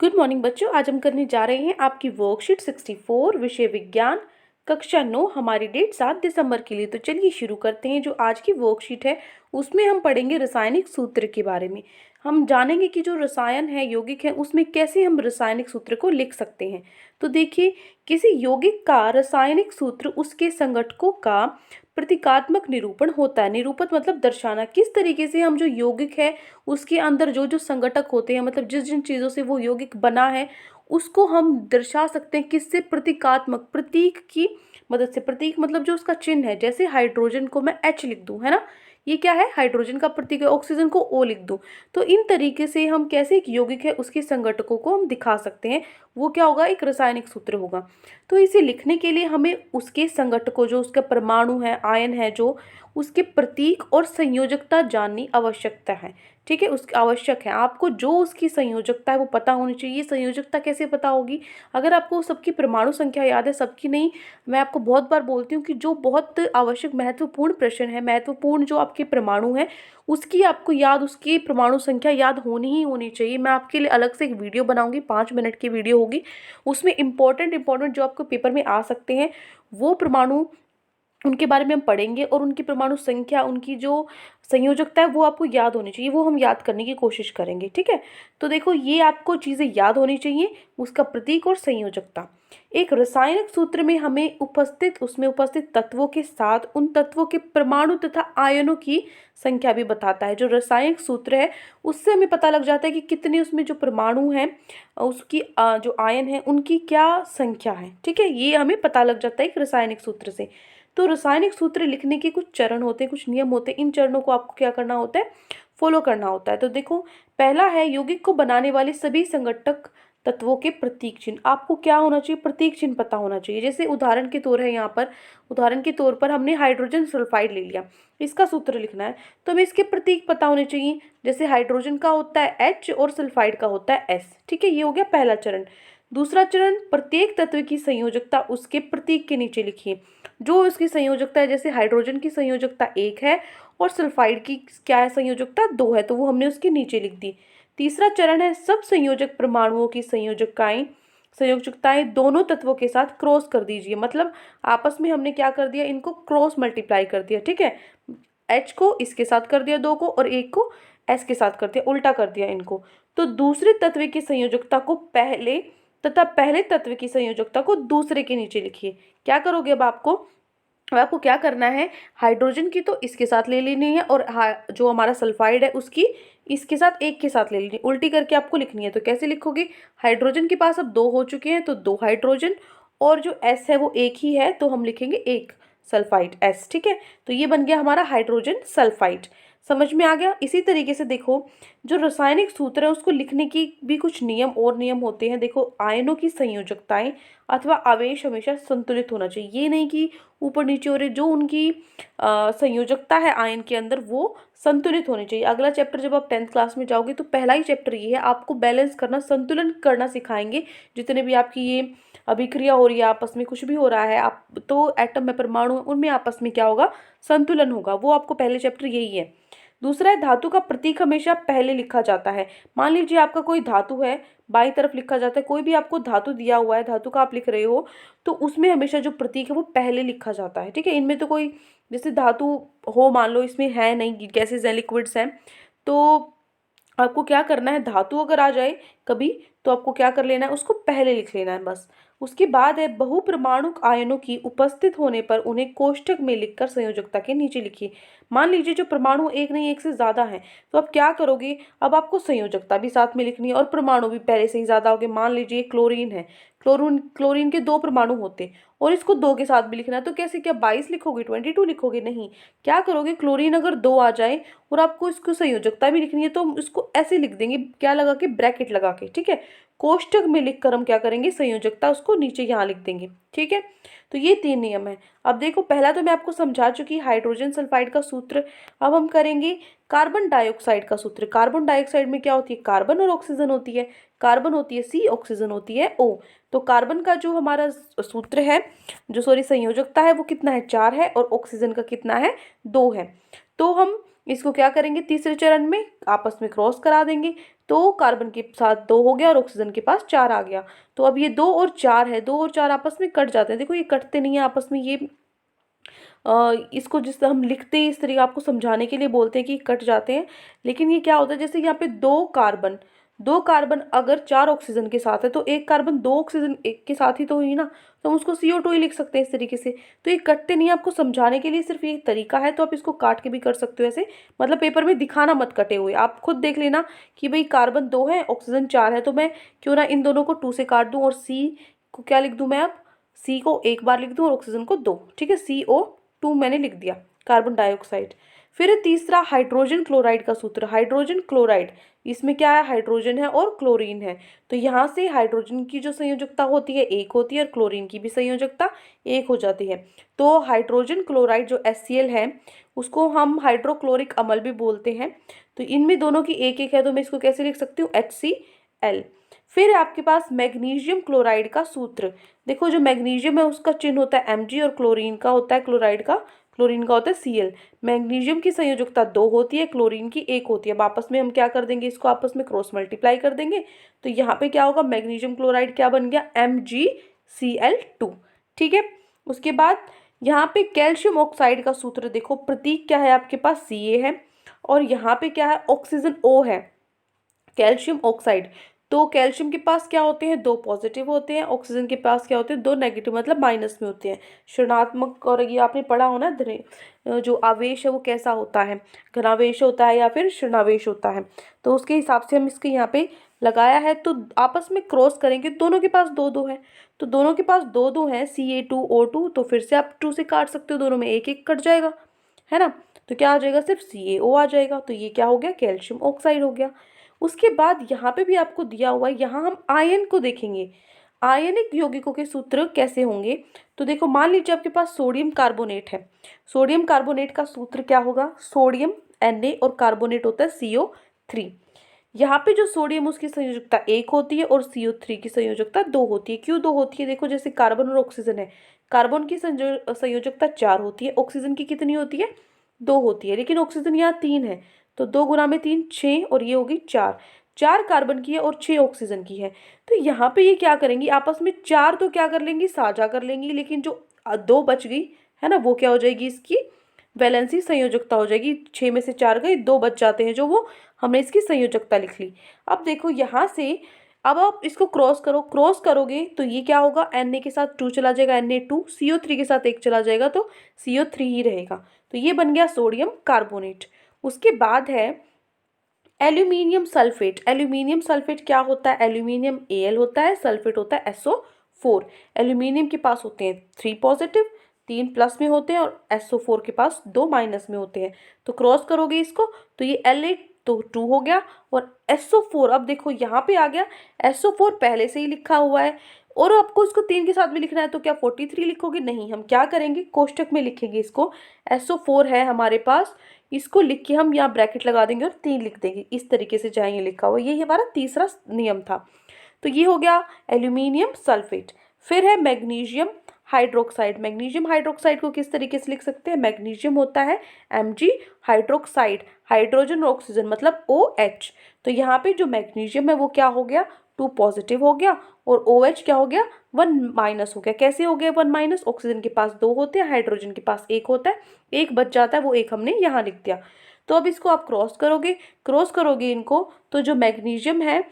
Good morning बच्चों। आज हम करने जा रहे हैं आपकी वर्कशीट 64 विषय विज्ञान कक्षा 9। हमारी डेट 7 दिसंबर के लिए। तो चलिए शुरू करते हैं। जो आज की वर्कशीट है उसमें हम पढ़ेंगे रासायनिक सूत्र के बारे में। हम जानेंगे कि जो रसायन है यौगिक है उसमें कैसे हम रासायनिक सूत्र को लिख सकते हैं। तो देखिए, किसी यौगिक का रासायनिक सूत्र उसके संघटकों का प्रतीकात्मक निरूपण होता है। निरूपण मतलब दर्शाना। किस तरीके से हम जो यौगिक है उसके अंदर जो जो संघटक होते हैं, मतलब जिस जिन चीज़ों से वो यौगिक बना है उसको हम दर्शा सकते हैं। किससे? प्रतीकात्मक, प्रतीक की मदद से। प्रतीक मतलब जो उसका चिन्ह है। जैसे हाइड्रोजन को मैं H लिख दूं, है ना, ये क्या है? हाइड्रोजन का प्रतीक है। ऑक्सीजन को O लिख दूं। तो इन तरीके से हम कैसे एक यौगिक है उसके संघटकों को हम दिखा सकते हैं। वो क्या होगा? एक रासायनिक सूत्र होगा। तो इसे लिखने के लिए हमें उसके संघटकों, जो उसका परमाणु है, आयन है, जो उसके प्रतीक और संयोजकता जाननी आवश्यकता है। ठीक है, उसकी आवश्यक है। आपको जो उसकी संयोजकता है वो पता होनी चाहिए। संयोजकता कैसे पता होगी? अगर आपको सबकी परमाणु संख्या याद है, सबकी नहीं, मैं आपको बहुत बार बोलती हूँ कि जो बहुत आवश्यक महत्वपूर्ण प्रश्न है, महत्वपूर्ण जो आपके परमाणु है उसकी आपको याद, उसकी परमाणु संख्या याद होनी ही होनी चाहिए। मैं आपके लिए अलग से एक वीडियो बनाऊंगी, 5 मिनट की वीडियो होगी। उसमें इंपॉर्टेंट जो आपको पेपर में आ सकते हैं वो परमाणु, उनके बारे में हम पढ़ेंगे। और उनकी परमाणु संख्या, उनकी जो संयोजकता है वो आपको याद होनी चाहिए। वो हम याद करने की कोशिश करेंगे। ठीक है, तो देखो ये आपको चीज़ें याद होनी चाहिए, उसका प्रतीक और संयोजकता। एक रासायनिक सूत्र में हमें उसमें उपस्थित तत्वों के साथ उन तत्वों के परमाणु तथा आयनों की संख्या भी बताता है। जो रासायनिक सूत्र है उससे हमें पता लग जाता है कि कितने उसमें जो परमाणु हैं, उसकी जो आयन है उनकी क्या संख्या है। ठीक है, ये हमें पता लग जाता है एक रासायनिक सूत्र से। तो रासायनिक सूत्र लिखने के कुछ चरण होते हैं, कुछ नियम होते हैं। इन चरणों को आपको क्या करना होता है? फॉलो करना होता है। तो देखो, पहला है यौगिक को बनाने वाले सभी संघटक तत्वों के प्रतीक चिन्ह। आपको क्या होना चाहिए? प्रतीक चिन्ह पता होना चाहिए। जैसे उदाहरण के तौर है, यहाँ पर उदाहरण के तौर पर हमने हाइड्रोजन सल्फाइड ले लिया, इसका सूत्र लिखना है तो हमें इसके प्रतीक पता होने चाहिए। जैसे हाइड्रोजन का होता है H और सल्फाइड का होता है S। ठीक है, ये हो गया पहला चरण। दूसरा चरण, प्रत्येक तत्व की संयोजकता उसके प्रतीक के नीचे लिखिए। जो उसकी संयोजकता है, जैसे हाइड्रोजन की संयोजकता 1 है और सल्फाइड की क्या है? संयोजकता 2 है, तो वो हमने उसके नीचे लिख दी। तीसरा चरण है, सब संयोजक परमाणुओं की संयोजकताएं दोनों तत्वों के साथ क्रॉस कर दीजिए। मतलब आपस में हमने क्या कर दिया? इनको क्रॉस मल्टीप्लाई कर दिया। ठीक है, H को इसके साथ कर दिया 2 को, और 1 को S के साथ कर दिया, उल्टा कर दिया इनको। तो दूसरे तत्व की संयोजकता को पहले तथा पहले तत्व की संयोजकता को दूसरे के नीचे लिखिए। क्या करोगे? अब आपको क्या करना है? हाइड्रोजन की तो इसके साथ ले लेनी है, और जो हमारा सल्फाइड है उसकी इसके साथ, एक के साथ ले लेनी है। उल्टी करके आपको लिखनी है। तो कैसे लिखोगे? हाइड्रोजन के पास अब 2 हो चुके हैं तो 2 हाइड्रोजन, और जो S है वो 1 ही है तो हम लिखेंगे 1 सल्फाइड S। ठीक है, तो ये बन गया हमारा हाइड्रोजन सल्फाइड। समझ में आ गया? इसी तरीके से देखो, जो रासायनिक सूत्र है उसको लिखने की भी कुछ नियम होते हैं। देखो, आयनों की संयोजकताएं अथवा आवेश हमेशा संतुलित होना चाहिए। ये नहीं कि ऊपर नीचे हो रहे। जो उनकी संयोजकता है आयन के अंदर वो संतुलित होनी चाहिए। अगला चैप्टर जब आप 10th क्लास में जाओगे तो पहला ही चैप्टर ये है, आपको बैलेंस करना, संतुलन करना सिखाएंगे। जितने भी आपकी ये अभिक्रिया हो रही है, आपस में कुछ भी हो रहा है, आप तो एटम में परमाणु उनमें आपस में क्या होगा? संतुलन होगा। वो आपको पहले चैप्टर यही है। दूसरा है, धातु का प्रतीक हमेशा पहले लिखा जाता है। मान लीजिए आपका कोई धातु है, बाईं तरफ लिखा जाता है। कोई भी आपको धातु दिया हुआ है, धातु का आप लिख रहे हो, तो उसमें हमेशा जो प्रतीक है वो पहले लिखा जाता है। ठीक है, इनमें तो कोई, जैसे धातु हो, मान लो इसमें है नहीं, गैसेज हैं, लिक्विड्स हैं, तो आपको क्या करना है? धातु अगर आ जाए कभी तो आपको क्या कर लेना है? उसको पहले लिख लेना है बस। उसके बाद है, बहुपरमाणुक आयनों की उपस्थित होने पर उन्हें कोष्ठक में लिखकर संयोजकता के नीचे लिखिए। मान लीजिए जो परमाणु एक नहीं, एक से ज्यादा है, तो आप क्या करोगे? अब आपको संयोजकता भी साथ में लिखनी है और परमाणु भी पहले से ही ज्यादा हो गए। मान लीजिए क्लोरीन है, क्लोरीन के 2 परमाणु होते और इसको 2 के साथ भी लिखना है, तो कैसे? क्या 22 लिखोगे, 22 लिखोगे? नहीं। क्या करोगे? क्लोरीन अगर 2 आ जाए और आपको इसको संयोजकता भी लिखनी है तो हम इसको ऐसे लिख देंगे, क्या लगा के? ब्रैकेट लगा के। ठीक है, कोष्टक में लिखकर हम क्या करेंगे? संयोजकता उसको नीचे यहाँ लिख देंगे। ठीक है, तो ये 3 नियम है। अब देखो, पहला तो मैं आपको समझा चुकी हाइड्रोजन सल्फाइड का सूत्र। अब हम करेंगे कार्बन डाइऑक्साइड का सूत्र। कार्बन डाइऑक्साइड में क्या होती है? कार्बन और ऑक्सीजन होती है। कार्बन होती है C, ऑक्सीजन होती है O। तो कार्बन का जो हमारा सूत्र है, जो संयोजकता है वो कितना है? 4 है, और ऑक्सीजन का कितना है? 2 है। तो हम इसको क्या करेंगे, तीसरे चरण में आपस में क्रॉस करा देंगे। तो कार्बन के साथ 2 हो गया और ऑक्सीजन के पास 4 आ गया। तो अब ये 2 और 4 है, 2 और 4 आपस में कट जाते हैं। देखो ये कटते नहीं है आपस में, ये इसको जिस हम लिखते हैं इस तरीके आपको समझाने के लिए बोलते हैं कि कट जाते हैं। लेकिन ये क्या होता है, जैसे यहाँ पे 2 कार्बन अगर 4 ऑक्सीजन के साथ है तो एक कार्बन 2 ऑक्सीजन एक के साथ ही तो हुई ना, तो हम उसको CO2 ही लिख सकते हैं इस तरीके से। तो ये कटते नहीं है, आपको समझाने के लिए सिर्फ ये तरीका है, तो आप इसको काट के भी कर सकते हो ऐसे, मतलब पेपर में दिखाना मत कटे हुए, आप खुद देख लेना कि भाई कार्बन 2 है, ऑक्सीजन 4 है, तो मैं क्यों ना इन दोनों को 2 से काट दूं और C को क्या लिख दूं मैं, अब C को एक बार लिख दूं और ऑक्सीजन को 2, ठीक है, CO2 मैंने लिख दिया, कार्बन डाइऑक्साइड। फिर है तीसरा हाइड्रोजन क्लोराइड का सूत्र। हाइड्रोजन क्लोराइड, इसमें क्या है, हाइड्रोजन है और क्लोरीन है। तो यहाँ से हाइड्रोजन की जो संयोजकता होती है 1 होती है और क्लोरीन की भी संयोजकता 1 हो जाती है। तो हाइड्रोजन क्लोराइड जो HCl है उसको हम हाइड्रोक्लोरिक अम्ल भी बोलते हैं। तो इनमें दोनों की 1-1 है, तो मैं इसको कैसे लिख सकती हूँ, HCl। फिर आपके पास मैग्नीशियम क्लोराइड का सूत्र। देखो जो मैग्नीशियम है उसका चिन्ह होता है Mg और क्लोरीन का होता है, क्लोरीन का होता है Cl। मैग्नीशियम की संयोजकता 2 होती है, क्लोरीन की 1 होती है। अब आपस में हम क्या कर देंगे, इसको आपस में क्रॉस मल्टीप्लाई कर देंगे। तो यहाँ पे क्या होगा, मैग्नीशियम क्लोराइड क्या बन गया, MgCl2, ठीक है। उसके बाद यहाँ पे कैल्शियम ऑक्साइड का सूत्र देखो, प्रतीक क्या है आपके पास, Ca है और यहाँ पे क्या है, ऑक्सीजन O है, कैल्शियम ऑक्साइड। तो कैल्शियम के पास क्या होते हैं, 2 पॉजिटिव होते हैं, ऑक्सीजन के पास क्या होते हैं, 2 नेगेटिव, मतलब माइनस में होते हैं। ऋणात्मक, और ये आपने पढ़ा हो ना, जो आवेश है वो कैसा होता है, घनावेश होता है या फिर ऋणावेश होता है। तो उसके हिसाब से हम इसके यहाँ पे लगाया है। तो आपस में क्रॉस करेंगे, दोनों के पास 2-2 है, तो दोनों के पास 2-2 है, Ca2O2, तो फिर से आप 2 से काट सकते हो, दोनों में 1-1 कट जाएगा, है ना। तो क्या आ जाएगा, सिर्फ CaO आ जाएगा। तो ये क्या हो गया, कैल्शियम ऑक्साइड हो गया। उसके बाद यहाँ पे भी आपको दिया हुआ है, यहाँ हम आयन को देखेंगे, आयनिक यौगिकों के सूत्र कैसे होंगे। तो देखो मान लीजिए आपके पास सोडियम कार्बोनेट है, सोडियम कार्बोनेट का सूत्र क्या होगा, सोडियम Na और कार्बोनेट होता है CO3। यहाँ पे जो सोडियम उसकी संयोजकता 1 होती है और CO3 की संयोजकता 2 होती है। क्यों 2 होती है, देखो जैसे कार्बन और ऑक्सीजन है, कार्बन की संयोजकता 4 होती है, ऑक्सीजन की कितनी होती है, 2 होती है, लेकिन ऑक्सीजन यहाँ 3 है, तो 2 गुना में 3 6 और ये होगी 4, 4 कार्बन की है और 6 ऑक्सीजन की है। तो यहाँ पे ये क्या करेंगी, आपस में 4 तो क्या कर लेंगी, साझा कर लेंगी, लेकिन जो 2 बच गई है ना, वो क्या हो जाएगी, इसकी वैलेंसी संयोजकता हो जाएगी। 6 में से 4 गए, 2 बच जाते हैं, जो वो हमने इसकी संयोजकता लिख ली। अब देखो यहाँ से, अब आप इसको क्रॉस करो, क्रॉस करोगे तो ये क्या होगा, Na के साथ 2 चला जाएगा, Na2, CO3 के साथ 1 चला जाएगा, तो CO3 ही रहेगा। तो ये बन गया सोडियम कार्बोनेट। उसके बाद है एल्यूमिनियम सल्फेट। एल्यूमिनियम सल्फेट क्या होता है, एल्यूमिनियम Al होता है, सल्फेट होता है SO4। एल्यूमिनियम के पास होते हैं 3 पॉजिटिव, 3 प्लस में होते हैं, और SO4 के पास 2 माइनस में होते हैं। तो क्रॉस करोगे इसको तो ये La तो 2 हो गया, और SO4, अब देखो यहाँ पे आ गया, SO4 पहले से ही लिखा हुआ है, और आपको इसको 3 के साथ भी लिखना है, तो क्या 43 लिखोगे, नहीं, हम क्या करेंगे, कोष्टक में लिखेंगे इसको। SO4 है हमारे पास, इसको लिख के हम यहाँ ब्रैकेट लगा देंगे और 3 लिख देंगे, इस तरीके से जाएंगे लिखा हुआ, ये हमारा तीसरा नियम था। तो ये हो गया एल्यूमिनियम सल्फेट। फिर है मैग्नीशियम हाइड्रोक्साइड। मैग्नीशियम हाइड्रोक्साइड को किस तरीके से लिख सकते हैं, मैग्नीशियम होता है Mg, हाइड्रोक्साइड हाइड्रोजन और ऑक्सीजन मतलब OH। तो यहाँ पे जो मैग्नीशियम है वो क्या हो गया, 2 पॉजिटिव हो गया, और OH क्या हो गया, 1 माइनस हो गया। कैसे हो गया 1 माइनस, ऑक्सीजन के पास 2 होते हैं, हाइड्रोजन के पास 1 होता है, 1 बच जाता है, वो 1 हमने यहाँ लिख दिया। तो अब इसको आप क्रॉस करोगे इनको, तो जो मैग्नीशियम है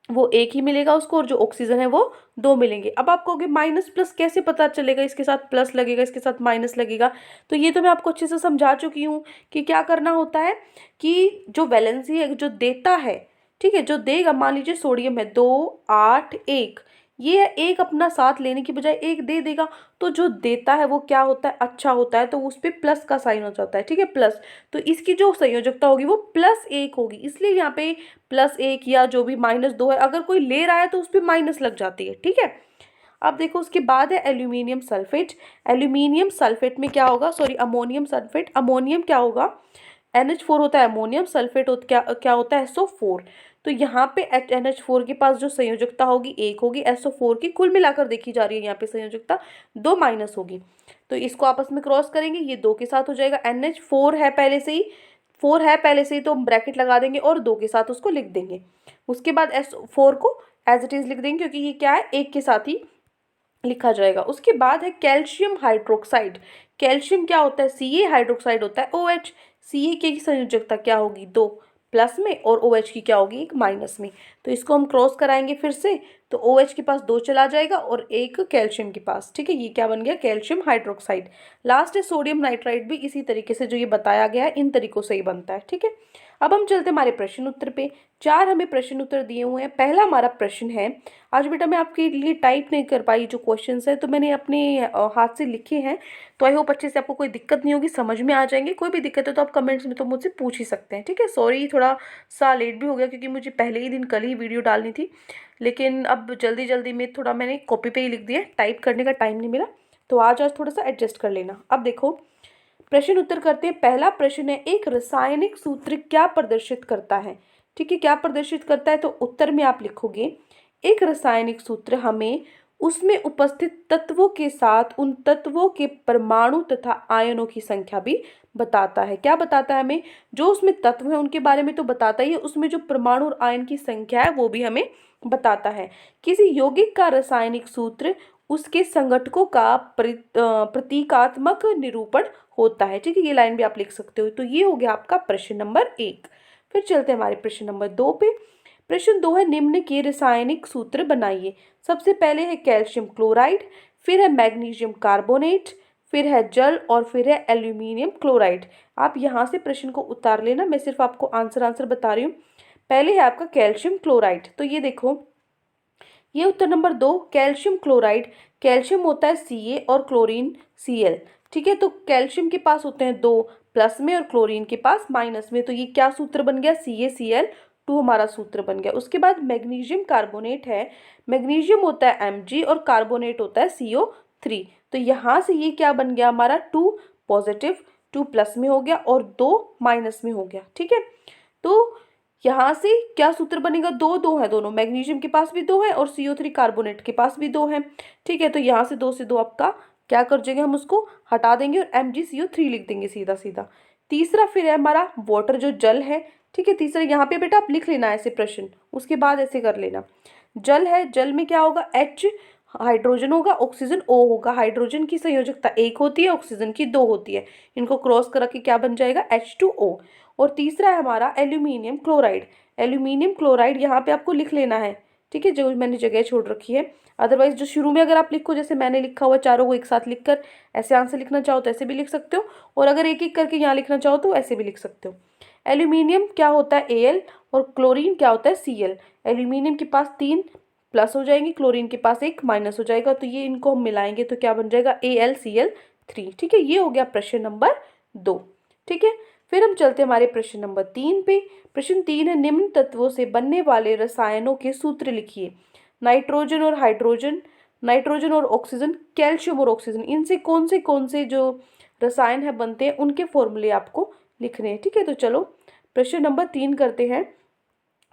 वो 1 ही मिलेगा उसको, और जो ऑक्सीजन है वो 2 मिलेंगे। अब आप कहोगे माइनस प्लस कैसे पता चलेगा, इसके साथ प्लस लगेगा, इसके साथ माइनस लगेगा। तो ये तो मैं आपको अच्छे से समझा चुकी हूँ कि क्या करना होता है, कि जो वैलेंसी है, जो देता है, ठीक है, जो देगा, मान लीजिए सोडियम है 2 8 1, ये एक अपना साथ लेने की बजाय 1 दे देगा, तो जो देता है वो क्या होता है, अच्छा होता है, तो उस पर प्लस का साइन हो जाता है, ठीक है, प्लस। तो इसकी जो संयोजकता होगी वो +1 होगी, इसलिए यहाँ पे +1 या जो भी -2 है, अगर कोई ले रहा है तो उस पर माइनस लग जाती है, ठीक है। अब देखो उसके बाद है एल्यूमिनियम सल्फेट। एल्यूमिनियम सल्फेट में क्या होगा, सॉरी अमोनियम सल्फेट, अमोनियम क्या होगा, NH4 होता है, अमोनियम सल्फेट क्या क्या होता है, SO4। तो यहाँ पे NH4 के पास जो संयोजकता होगी 1 होगी, SO4 की कुल मिलाकर देखी जा रही है यहाँ पे संयोजकता 2 माइनस होगी। तो इसको आपस में क्रॉस करेंगे, ये 2 के साथ हो जाएगा, NH4 है पहले से ही, 4 है पहले से ही तो हम ब्रैकेट लगा देंगे और 2 के साथ उसको लिख देंगे। उसके बाद S4 को एज इट इज़ लिख देंगे क्योंकि ये क्या है, 1 के साथ ही लिखा जाएगा। उसके बाद है कैल्शियम हाइड्रोक्साइड। कैल्शियम क्या होता है, Ca, हाइड्रोक्साइड होता है OH। Ca की संयोजकता क्या होगी, 2 प्लस में, और OH की क्या होगी, 1 माइनस में। तो इसको हम क्रॉस कराएंगे फिर से, तो OH के पास 2 चला जाएगा और 1 कैल्शियम के पास। ठीक है, ये क्या बन गया, कैल्शियम हाइड्रोक्साइड। लास्ट है सोडियम नाइट्राइड, भी इसी तरीके से जो ये बताया गया है इन तरीकों से ही बनता है। ठीक है, अब हम चलते हैं हमारे प्रश्न उत्तर पे। 4 हमें प्रश्न उत्तर दिए हुए हैं। पहला हमारा प्रश्न है, आज बेटा मैं आपके लिए टाइप नहीं कर पाई जो क्वेश्चंस है, तो मैंने अपने हाथ से लिखे हैं, तो आई होप अच्छे से आपको कोई दिक्कत नहीं होगी, समझ में आ जाएंगे। कोई भी दिक्कत है तो आप कमेंट्स में तो मुझसे पूछ ही सकते हैं। ठीक है, सॉरी थोड़ा सा लेट भी हो गया क्योंकि मुझे पहले ही दिन कल ही वीडियो डालनी थी, लेकिन अब जल्दी जल्दी में थोड़ा मैंने कॉपी पे ही लिख दिया, टाइप करने का टाइम नहीं मिला, तो आज थोड़ा सा एडजस्ट कर लेना। अब देखो प्रश्न उत्तर करते हैं। पहला प्रश्न है, एक रासायनिक सूत्र क्या प्रदर्शित करता है। ठीक है, क्या प्रदर्शित करता है, तो उत्तर में आप लिखोगे एक रासायनिक सूत्र हमें उसमें उपस्थित तत्वों के साथ उन तत्वों के परमाणु तथा आयनों की संख्या भी बताता है। क्या बताता है हमें, जो उसमें तत्व है उनके बारे में तो बताता ही है, उसमें जो परमाणु और आयन की संख्या है वो भी हमें बताता है। किसी यौगिक का रासायनिक सूत्र उसके संघटकों का प्रतीकात्मक निरूपण होता है। ठीक है, ये लाइन भी आप लिख सकते हो। तो ये हो गया आपका प्रश्न नंबर 1। फिर चलते हैं हमारे प्रश्न नंबर 2 पे। प्रश्न 2 है, निम्न के रासायनिक सूत्र बनाइए। सबसे पहले है कैल्शियम क्लोराइड, फिर है मैग्नीशियम कार्बोनेट, फिर है जल, और फिर है एल्यूमिनियम क्लोराइड। आप यहाँ से प्रश्न को उतार लेना, मैं सिर्फ आपको आंसर बता रही हूँ। पहले है आपका कैल्शियम क्लोराइड, तो ये देखो, ये उत्तर नंबर 2 कैल्शियम क्लोराइड। कैल्शियम होता है Ca और क्लोरीन Cl। ठीक है, तो कैल्शियम के पास होते हैं 2 प्लस में और क्लोरीन के पास माइनस में, तो ये क्या सूत्र बन गया, CaCl2 हमारा सूत्र बन गया। उसके बाद मैग्नीशियम कार्बोनेट है, मैग्नीशियम होता है Mg और कार्बोनेट होता है CO3, तो यहाँ से ये क्या बन गया हमारा 2 पॉजिटिव, 2 प्लस में हो गया और 2 माइनस में हो गया। ठीक है, तो यहाँ से क्या सूत्र बनेगा, 2 2 है दोनों, मैग्नीशियम के पास भी 2 है और CO3 कार्बोनेट के पास भी 2 है। ठीक है, तो यहाँ से 2 से 2 आपका क्या कर देंगे, हम उसको हटा देंगे और MgCO3 लिख देंगे सीधा सीधा। तीसरा फिर है हमारा वाटर, जो जल है। ठीक है, तीसरा यहाँ पे बेटा आप लिख लेना ऐसे प्रश्न, उसके बाद ऐसे कर लेना। जल है, जल में क्या होगा, H हाइड्रोजन होगा, ऑक्सीजन O होगा। हाइड्रोजन की संयोजकता 1 होती है, ऑक्सीजन की 2 होती है, इनको क्रॉस करा के क्या बन जाएगा, H2O। और तीसरा है हमारा एल्यूमिनियम क्लोराइड। एल्यूमिनियम क्लोराइड यहाँ पे आपको लिख लेना है। ठीक है, जो मैंने जगह छोड़ रखी है, अदरवाइज जो शुरू में अगर आप लिखो, जैसे मैंने लिखा हुआ चारों को एक साथ लिखकर ऐसे आंसर लिखना चाहो तो ऐसे भी लिख सकते हो, और अगर एक एक करके यहाँ लिखना चाहो तो ऐसे भी लिख सकते हो। एल्यूमिनियम क्या होता है, Al, और क्लोरीन क्या होता है, Cl। एल्यूमिनियम के पास 3 प्लस हो जाएंगे, क्लोरीन के पास 1 माइनस हो जाएगा, तो ये इनको हम मिलाएंगे तो क्या बन जाएगा, AlCl3। ठीक है, ये हो गया प्रश्न नंबर 2। ठीक है, फिर हम चलते हैं हमारे प्रश्न नंबर 3 पे। प्रश्न 3 है, निम्न तत्वों से बनने वाले रसायनों के सूत्र लिखिए। नाइट्रोजन और हाइड्रोजन, नाइट्रोजन और ऑक्सीजन, कैल्शियम और ऑक्सीजन, इनसे कौन से जो रसायन है बनते हैं उनके फॉर्मूले आपको लिखने हैं। ठीक है, तो चलो प्रश्न नंबर 3 करते हैं।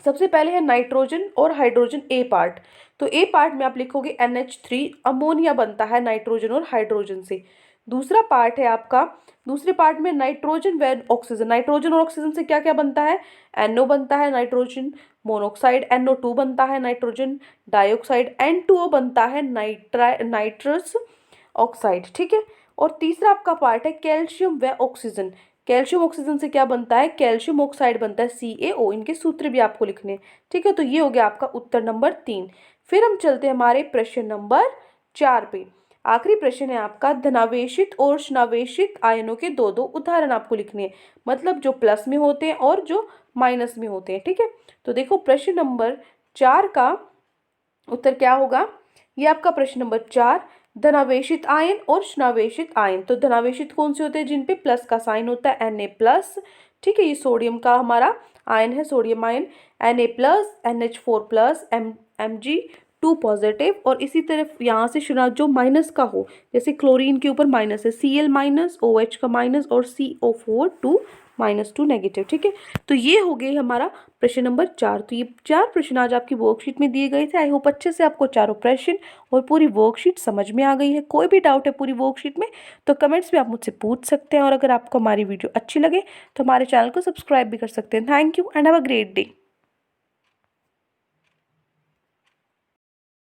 सबसे पहले है नाइट्रोजन और हाइड्रोजन ए पार्ट, तो ए पार्ट में आप लिखोगे NH3, अमोनिया बनता है नाइट्रोजन और हाइड्रोजन से। दूसरा पार्ट है आपका, दूसरे पार्ट में नाइट्रोजन व ऑक्सीजन, नाइट्रोजन और ऑक्सीजन से क्या क्या बनता है, NO बनता है, नाइट्रोजन मोनोऑक्साइड, NO2 बनता है, नाइट्रोजन डाइऑक्साइड, N2O बनता है, नाइट्रस ऑक्साइड। ठीक है, और तीसरा आपका पार्ट है कैल्शियम व ऑक्सीजन। कैल्शियम ऑक्सीजन से क्या बनता है, कैल्शियम ऑक्साइड बनता है, CaO। इनके सूत्र भी आपको लिखने हैं। ठीक है, तो ये हो गया आपका उत्तर नंबर 3। फिर हम चलते हैं हमारे प्रश्न नंबर 4 पे। आखिरी प्रश्न है आपका, धनावेशित और ऋणावेशित आयनों के 2 उदाहरण आपको लिखने हैं, मतलब जो प्लस में होते हैं और जो माइनस में होते हैं। ठीक है, तो देखो प्रश्न नंबर 4 का उत्तर क्या होगा, ये आपका प्रश्न नंबर 4, धनावेशित आयन और ऋणावेशित आयन। तो धनावेशित कौन से होते हैं, जिन पे प्लस का साइन होता है, Na+। ठीक है, ये सोडियम का हमारा आयन है, sodium ion, Na+, NH4+, Mg2 2 positive, और इसी तरफ यहाँ से शुरुआत जो माइनस का हो, जैसे क्लोरीन के ऊपर माइनस है, Cl माइनस, OH का माइनस और CO4 2 -2 नेगेटिव। ठीक है, तो ये हो गई हमारा प्रश्न नंबर 4। तो ये 4 प्रश्न आज आपकी वर्कशीट में दिए गए थे। आई होप अच्छे से आपको चारों प्रश्न और पूरी वर्कशीट समझ में आ गई है। कोई भी डाउट है पूरी वर्कशीट में तो कमेंट्स में आप मुझसे पूछ सकते हैं, और अगर आपको हमारी वीडियो अच्छी लगे तो हमारे चैनल को सब्सक्राइब भी कर सकते हैं। Thank you and have a great day.